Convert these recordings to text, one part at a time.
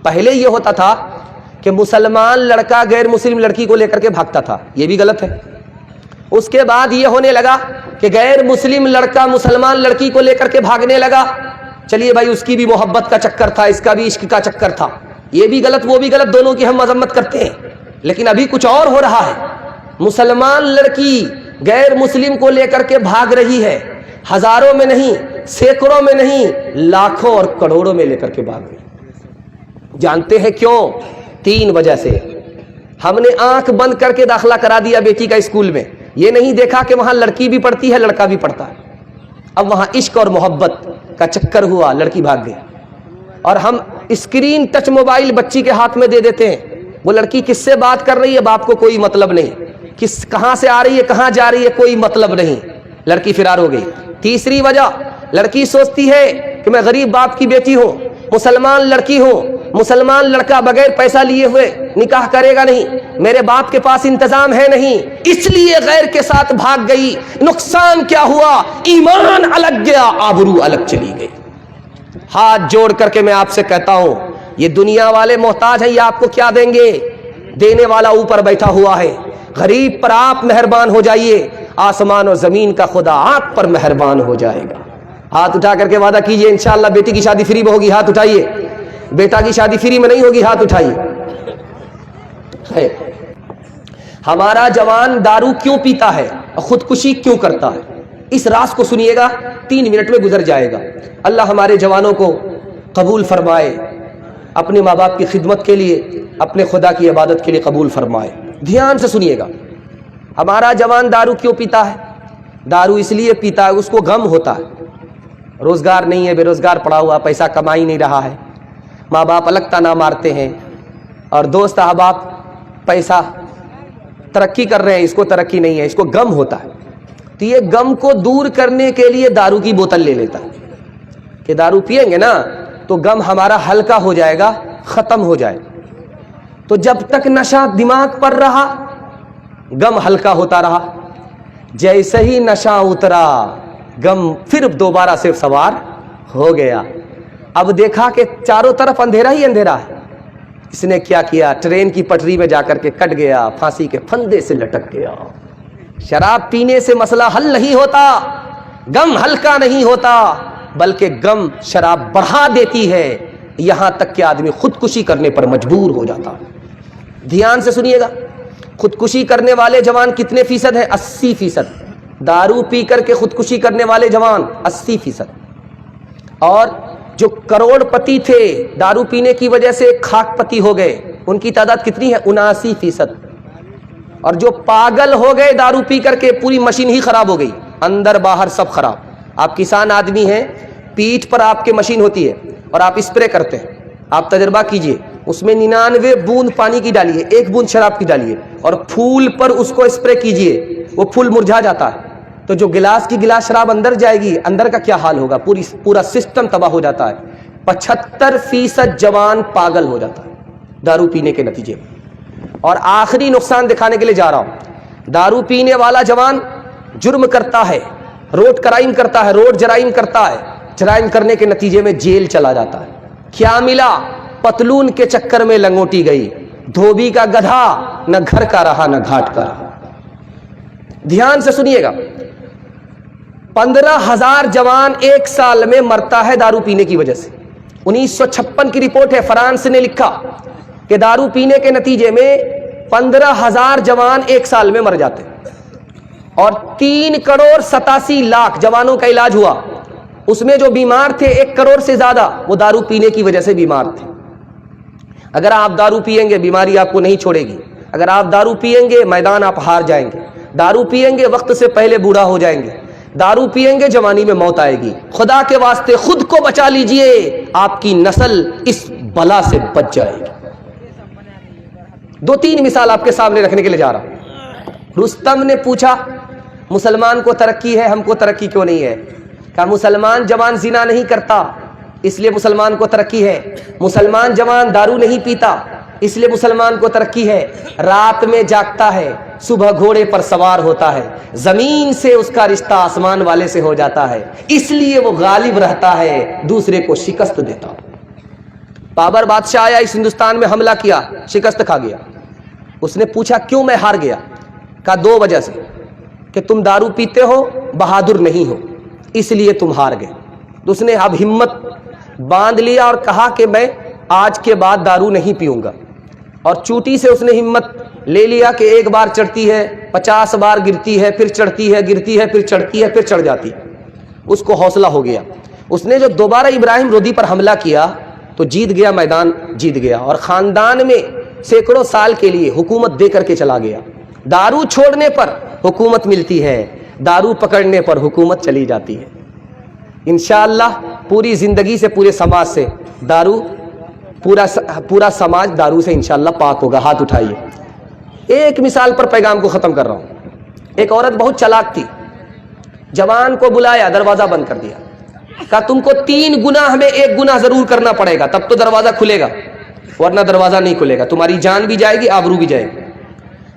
پہلے یہ ہوتا تھا کہ مسلمان لڑکا غیر مسلم لڑکی کو لے کر کے بھاگتا تھا، یہ بھی غلط ہے۔ اس کے بعد یہ ہونے لگا کہ غیر مسلم لڑکا مسلمان لڑکی کو لے کر کے بھاگنے لگا، چلیے بھائی اس کی بھی محبت کا چکر تھا، اس کا بھی عشق کا چکر تھا، یہ بھی غلط وہ بھی غلط، دونوں کی ہم مذمت کرتے ہیں۔ لیکن ابھی کچھ اور ہو رہا ہے، مسلمان لڑکی غیر مسلم کو لے کر کے بھاگ رہی ہے، ہزاروں میں نہیں، سینکڑوں میں نہیں، لاکھوں اور کروڑوں میں لے کر کے بھاگ رہی ہے۔ جانتے ہیں کیوں؟ 3 وجہ سے۔ ہم نے آنکھ بند کر کے داخلہ کرا دیا بیٹی کا اسکول میں، یہ نہیں دیکھا کہ وہاں لڑکی بھی پڑھتی ہے لڑکا بھی پڑھتا ہے، اب وہاں عشق اور محبت کا چکر ہوا، لڑکی بھاگ گئی۔ اور ہم اسکرین ٹچ موبائل بچی کے ہاتھ میں دے دیتے ہیں، وہ لڑکی کس سے بات کر رہی ہے باپ کو کوئی مطلب نہیں، کہاں سے آ رہی ہے کہاں جا رہی ہے کوئی مطلب نہیں، لڑکی فرار ہو گئی۔ تیسری وجہ، لڑکی سوچتی ہے کہ میں غریب باپ کی بیٹی ہوں، مسلمان لڑکی ہوں، مسلمان لڑکا بغیر پیسہ لیے ہوئے نکاح کرے گا نہیں، میرے باپ کے پاس انتظام ہے نہیں، اس لیے غیر کے ساتھ بھاگ گئی۔ نقصان کیا ہوا؟ ایمان الگ گیا، آبرو الگ چلی گئی۔ ہاتھ جوڑ کر کے میں آپ سے کہتا ہوں، یہ دنیا والے محتاج ہیں، یہ آپ کو کیا دیں گے؟ دینے والا اوپر بیٹھا ہوا ہے۔ غریب پر آپ مہربان ہو جائیے، آسمان اور زمین کا خدا آپ پر مہربان ہو جائے گا۔ ہاتھ اٹھا کر کے وعدہ کیجئے انشاءاللہ بیٹی کی شادی فری میں ہوگی، ہاتھ اٹھائیے۔ بیٹا کی شادی فری میں نہیں ہوگی، ہاتھ اٹھائیے۔ ہمارا جوان دارو کیوں پیتا ہے، خودکشی کیوں کرتا ہے؟ اس راز کو سنیے گا، 3 منٹ میں گزر جائے گا۔ اللہ ہمارے جوانوں کو قبول فرمائے، اپنے ماں باپ کی خدمت کے لیے، اپنے خدا کی عبادت کے لیے قبول فرمائے۔ دھیان سے سنیے گا، ہمارا جوان دارو کیوں پیتا ہے؟ دارو اس لیے پیتا ہے، اس کو غم ہوتا ہے، روزگار نہیں ہے، بے روزگار پڑا ہوا، پیسہ کما ہی نہیں رہا ہے، ماں باپ الگ تانا مارتے ہیں، اور دوست احباب پیسہ ترقی کر رہے ہیں، اس کو ترقی نہیں ہے، اس کو غم ہوتا ہے۔ تو یہ غم کو دور کرنے کے لیے دارو کی بوتل لے لیتا ہے کہ دارو پئیں گے نا تو غم ہمارا ہلکا ہو جائے گا، ختم ہو جائے گا۔ تو جب تک نشہ دماغ پر رہا غم ہلکا ہوتا رہا، جیسے ہی نشہ اترا غم پھر دوبارہ سے سوار ہو گیا۔ اب دیکھا کہ چاروں طرف اندھیرا ہی اندھیرا ہے، اس نے کیا کیا؟ ٹرین کی پٹری میں جا کر کے کٹ گیا، پھانسی کے پھندے سے لٹک گیا۔ شراب پینے سے مسئلہ حل نہیں ہوتا، غم ہلکا نہیں ہوتا، بلکہ غم شراب بڑھا دیتی ہے، یہاں تک کہ آدمی خودکشی کرنے پر مجبور ہو جاتا ہے۔ دھیان سے سنیے گا، خودکشی کرنے والے جوان کتنے فیصد ہیں؟ 80%۔ دارو پی کر کے خودکشی کرنے والے جوان 80%۔ اور جو کروڑ پتی تھے دارو پینے کی وجہ سے خاک پتی ہو گئے، ان کی تعداد کتنی ہے؟ 79%۔ اور جو پاگل ہو گئے دارو پی کر کے، پوری مشین ہی خراب ہو گئی، اندر باہر سب خراب۔ آپ کسان آدمی ہیں، پیٹھ پر آپ کے مشین ہوتی ہے اور آپ اسپرے کرتے ہیں، آپ تجربہ کیجئے، اس میں 99 بوند پانی کی ڈالیے، 1 بوند شراب کی ڈالیے، اور پھول پر اس کو اسپرے کیجئے، وہ پھول مرجھا جاتا ہے، تو جو گلاس کی گلاس شراب اندر جائے گی، اندر کا کیا حال ہوگا؟ پورا سسٹم تباہ ہو جاتا ہے۔ 75% جوان پاگل ہو جاتا ہے دارو پینے کے نتیجے میں۔ اور آخری نقصان دکھانے کے لیے جا رہا ہوں، دارو پینے والا جوان جرم کرتا ہے، روڈ کرائم کرتا ہے، روڈ جرائم کرتا ہے، جرائم کرنے کے نتیجے میں جیل چلا جاتا ہے۔ کیا ملا؟ پتلون کے چکر میں لنگوٹی گئی، دھوبی کا گدھا، نہ گھر کا رہا نہ گھاٹ کا رہا۔ دھیان سے سنیے گا، 15,000 جوان 1 سال میں مرتا ہے دارو پینے کی وجہ سے۔ 1956 کی رپورٹ ہے، فرانس نے لکھا کہ دارو پینے کے نتیجے میں 15,000 جوان 1 سال میں مر جاتے، اور 3,87,00,000 جوانوں کا علاج ہوا۔ اس میں جو بیمار تھے 1 کروڑ سے زیادہ، وہ دارو پینے کی وجہ سے بیمار تھے۔ اگر آپ دارو پیئیں گے بیماری آپ کو نہیں چھوڑے گی، اگر آپ دارو پیئیں گے میدان آپ ہار جائیں گے، دارو پیئیں گے وقت سے پہلے بوڑھا ہو جائیں گے، دارو پیئیں گے جوانی میں موت آئے گی۔ خدا کے واسطے خود کو بچا لیجئے، آپ کی نسل اس بلا سے بچ جائے گی۔ 2-3 مثال آپ کے سامنے رکھنے کے لیے جا رہا ہوں۔ رستم نے پوچھا مسلمان کو ترقی ہے، ہم کو ترقی کیوں نہیں ہے؟ کہا مسلمان جوان زنا نہیں کرتا اس لیے مسلمان کو ترقی ہے، مسلمان جوان دارو نہیں پیتا اس لیے مسلمان کو ترقی ہے، رات میں جاگتا ہے، صبح گھوڑے پر سوار ہوتا ہے، زمین سے اس کا رشتہ آسمان والے سے ہو جاتا ہے، اس لیے وہ غالب رہتا ہے، دوسرے کو شکست دیتا۔ بابر بادشاہ آیا اس ہندوستان میں حملہ کیا, شکست کھا گیا. اس نے پوچھا کیوں میں ہار گیا؟ کہا 2 وجہ سے, کہ تم دارو پیتے ہو, بہادر نہیں ہو, اس لیے تم ہار گئے. تو اس نے اب ہمت باندھ لیا اور کہا کہ میں آج کے بعد دارو نہیں پیوں گا. اور چوٹی سے اس نے ہمت لے لیا کہ ایک بار چڑھتی ہے 50 بار گرتی ہے, پھر چڑھتی ہے, گرتی ہے, پھر چڑھتی ہے, پھر چڑھ جاتی ہے. اس کو حوصلہ ہو گیا. اس نے جو دوبارہ ابراہیم لودھی پر حملہ کیا تو جیت گیا, میدان جیت گیا, اور خاندان میں سینکڑوں سال کے لیے حکومت دے کر کے چلا گیا. دارو چھوڑنے پر حکومت ملتی ہے, دارو پکڑنے پر حکومت چلی جاتی ہے. انشاءاللہ پوری زندگی سے, پورے سماج سے دارو, پورا سماج دارو سے انشاءاللہ پاک ہوگا. ہاتھ اٹھائیے. ایک مثال پر پیغام کو ختم کر رہا ہوں. ایک عورت بہت چلاک تھی, جوان کو بلایا, دروازہ بند کر دیا, کہا تم کو 3 گناہ میں 1 گناہ ضرور کرنا پڑے گا, تب تو دروازہ کھلے گا, ورنہ دروازہ نہیں کھلے گا, تمہاری جان بھی جائے گی, آبرو بھی جائے گی.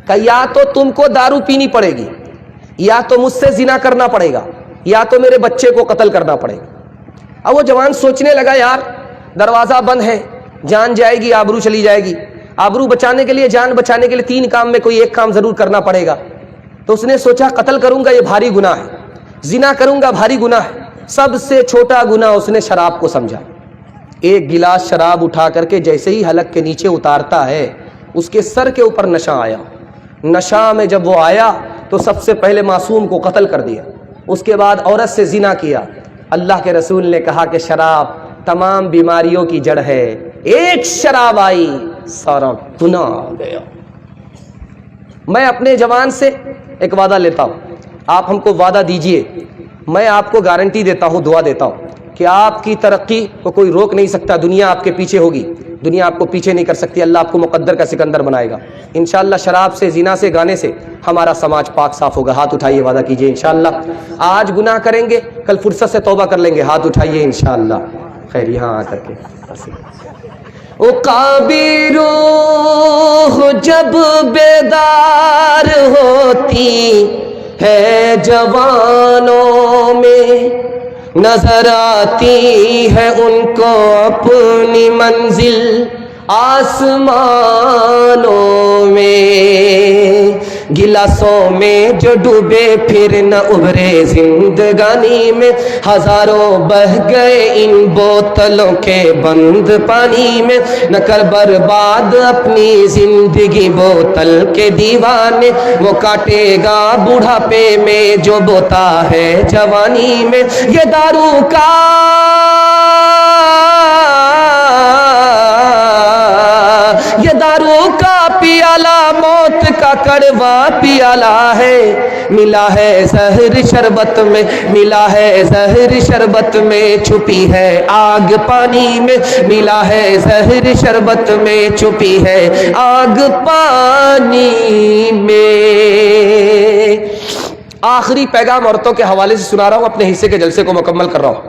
کہا یا تو تم کو دارو پینی پڑے گی, یا تو مجھ سے زنا کرنا پڑے گا, یا تو میرے بچے کو قتل کرنا پڑے گا. اب وہ جوان سوچنے لگا یار دروازہ بند ہے, جان جائے گی, آبرو چلی جائے گی, آبرو بچانے کے لیے, جان بچانے کے لیے 3 کام میں کوئی 1 کام ضرور کرنا پڑے گا. تو اس نے سوچا قتل کروں گا یہ بھاری گناہ ہے, زنا کروں گا بھاری گناہ ہے, سب سے چھوٹا گناہ اس نے شراب کو سمجھا. 1 گلاس شراب اٹھا کر کے جیسے ہی حلق کے نیچے اتارتا ہے, اس کے سر کے اوپر نشہ آیا. نشہ میں جب وہ آیا تو سب سے پہلے معصوم کو قتل کر دیا, اس کے بعد عورت سے زنا کیا. اللہ کے رسول نے کہا کہ شراب تمام بیماریوں کی جڑ ہے, ایک شراب آئی سارا گناہ آ گیا. میں اپنے جوان سے ایک وعدہ لیتا ہوں, آپ ہم کو وعدہ دیجئے, میں آپ کو گارنٹی دیتا ہوں, دعا دیتا ہوں کہ آپ کی ترقی کو کوئی روک نہیں سکتا. دنیا آپ کے پیچھے ہوگی, دنیا آپ کو پیچھے نہیں کر سکتی. اللہ آپ کو مقدر کا سکندر بنائے گا انشاءاللہ. شراب سے, زنا سے, گانے سے ہمارا سماج پاک صاف ہوگا. ہاتھ اٹھائیے, وعدہ کیجئے انشاءاللہ. آج گناہ کریں گے, کل فرصت سے توبہ کر لیں گے. ہاتھ اٹھائیے انشاءاللہ. خیر یہاں آ کر کے عقابی روح جب بیدار ہوتی ہے جوانوں میں, نظر آتی ہے ان کو اپنی منزل آسمانوں میں. گلاسوں میں جو ڈوبے پھر نہ ابھرے زندگانی میں, ہزاروں بہ گئے ان بوتلوں کے بند پانی میں. نہ کر برباد اپنی زندگی بوتل کے دیوانے, وہ کاٹے گا بڑھاپے میں جو بوتا ہے جوانی میں. یہ دارو کا پیالہ موت کا کڑوا پیالہ ہے. ملا ہے زہر شربت میں, ملا ہے زہر شربت میں, چھپی ہے آگ پانی میں. ملا ہے زہر شربت میں, چھپی ہے آگ پانی میں. آخری پیغام عورتوں کے حوالے سے سنا رہا ہوں, اپنے حصے کے جلسے کو مکمل کر رہا ہوں.